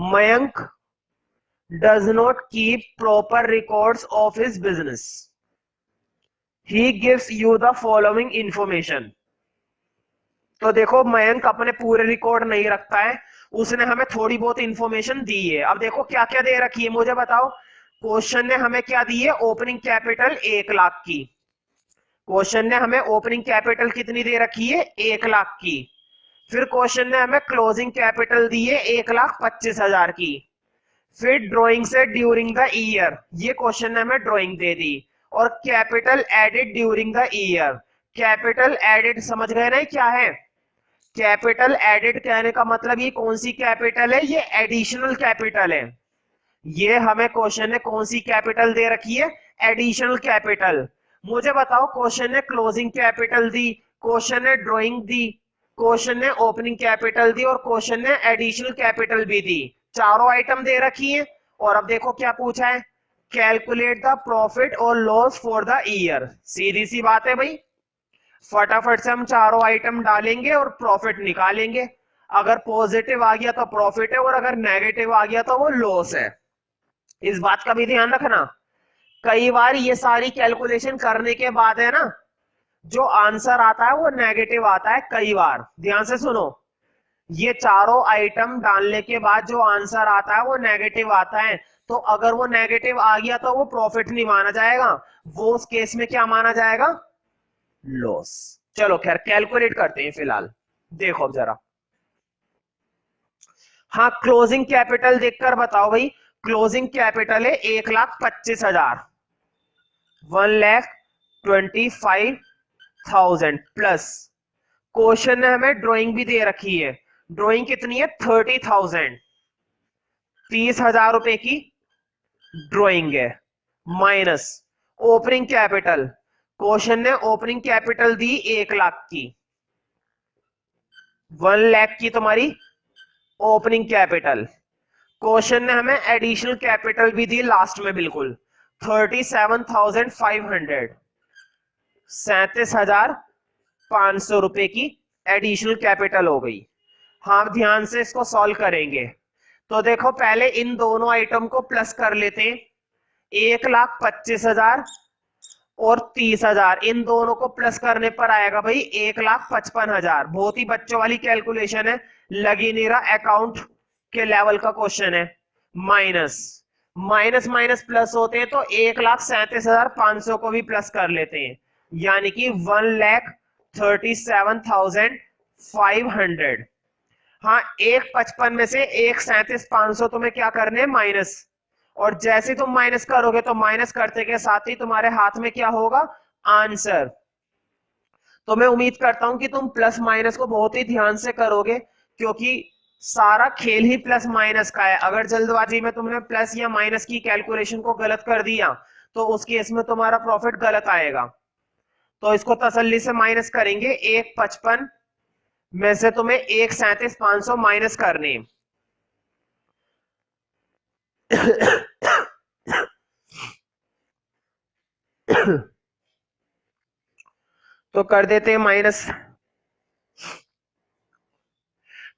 Mayank does not keep proper records of his business. He gives you the following information. तो देखो मयंक अपने पूरे record नहीं रखता है, उसने हमें थोड़ी बहुत इंफॉर्मेशन दी है। अब देखो क्या क्या दे रखी है मुझे बताओ। क्वेश्चन ने हमें क्या दी है, ओपनिंग कैपिटल 1 लाख की। क्वेश्चन ने हमें ओपनिंग कैपिटल कितनी दे रखी है, 1 लाख की। फिर क्वेश्चन ने हमें क्लोजिंग कैपिटल दी है 1,25,000 की। फिर ड्राइंग से ड्यूरिंग द ईयर, ये क्वेश्चन ने हमें ड्राइंग दे दी। और capital added during the year. Capital added समझ गए ना क्या है। कैपिटल एडेड कहने का मतलब ये कौन सी कैपिटल है, ये एडिशनल कैपिटल है। ये हमें क्वेश्चन ने कौन सी कैपिटल दे रखी है, एडिशनल कैपिटल। मुझे बताओ क्वेश्चन ने क्लोजिंग कैपिटल दी, क्वेश्चन ने ड्राइंग दी, क्वेश्चन ने ओपनिंग कैपिटल दी और क्वेश्चन ने एडिशनल कैपिटल भी दी। चारों आइटम दे रखी है। और अब देखो क्या पूछा है, कैलकुलेट द प्रॉफिट और लॉस फॉर द ईयर। सीधी सी बात है भाई, फटाफट से हम चारों आइटम डालेंगे और प्रॉफिट निकालेंगे। अगर पॉजिटिव आ गया तो प्रॉफिट है और अगर नेगेटिव आ गया तो वो लॉस है। इस बात का भी ध्यान रखना। कई बार ये सारी कैलकुलेशन करने के बाद है ना, जो आंसर आता है वो नेगेटिव आता है कई बार। ध्यान से सुनो, ये चारों आइटम डालने के बाद जो आंसर आता है वो नेगेटिव आता है। तो अगर वो नेगेटिव आ गया तो वो प्रॉफिट नहीं माना जाएगा, वो उस केस में क्या माना जाएगा, लॉस। चलो खैर कैलकुलेट करते हैं फिलहाल। देखो अब जरा, हाँ क्लोजिंग कैपिटल देखकर बताओ भाई। क्लोजिंग कैपिटल है 1,25,000, 1,25,000 प्लस। क्वेश्चन ने हमें ड्राइंग भी दे रखी है, ड्राइंग कितनी है 30,000, 30,000 रुपए की ड्राइंग है। माइनस ओपनिंग कैपिटल, क्वेश्चन ने ओपनिंग कैपिटल दी 1 लाख की, 1 लाख की तुम्हारी ओपनिंग कैपिटल। क्वेश्चन ने हमें एडिशनल कैपिटल भी दी लास्ट में बिल्कुल, 37,500, 37,500 रुपए की एडिशनल कैपिटल हो गई। हाँ ध्यान से इसको सॉल्व करेंगे। तो देखो पहले इन दोनों आइटम को प्लस कर लेते हैं, 1,25,000 और 30,000, इन दोनों को प्लस करने पर आएगा भाई 1,55,000। बहुत ही बच्चों वाली कैलकुलेशन है, लगी नहीं रहा, अकाउंट के लेवल का क्वेश्चन है। माइनस माइनस माइनस प्लस होते हैं तो 1,37,500 को भी प्लस कर लेते हैं, यानी कि 1,37,500। हाँ 1,55 में से 1,37,500 तुम्हें क्या करने हैं, माइनस। और जैसे तुम माइनस करोगे तो माइनस करते के साथ ही तुम्हारे हाथ में क्या होगा, आंसर। तो मैं उम्मीद करता हूं कि तुम प्लस माइनस को बहुत ही ध्यान से करोगे, क्योंकि सारा खेल ही प्लस माइनस का है। अगर जल्दबाजी में तुमने प्लस या माइनस की कैलकुलेशन को गलत कर दिया तो उस केस में तुम्हारा प्रॉफिट गलत आएगा। तो इसको तसल्ली से माइनस करेंगे, 1,55 में से तुम्हें 1,37,500 माइनस करने। तो कर देते हैं माइनस।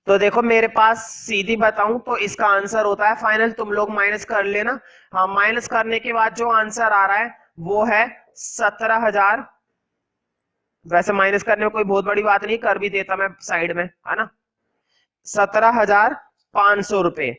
तो देखो मेरे पास सीधी बताऊं तो इसका आंसर होता है फाइनल, तुम लोग माइनस कर लेना। हाँ माइनस करने के बाद जो आंसर आ रहा है वो है 17,000। वैसे माइनस करने में कोई बहुत बड़ी बात नहीं, कर भी देता मैं साइड में, है ना। 17,500 रुपए।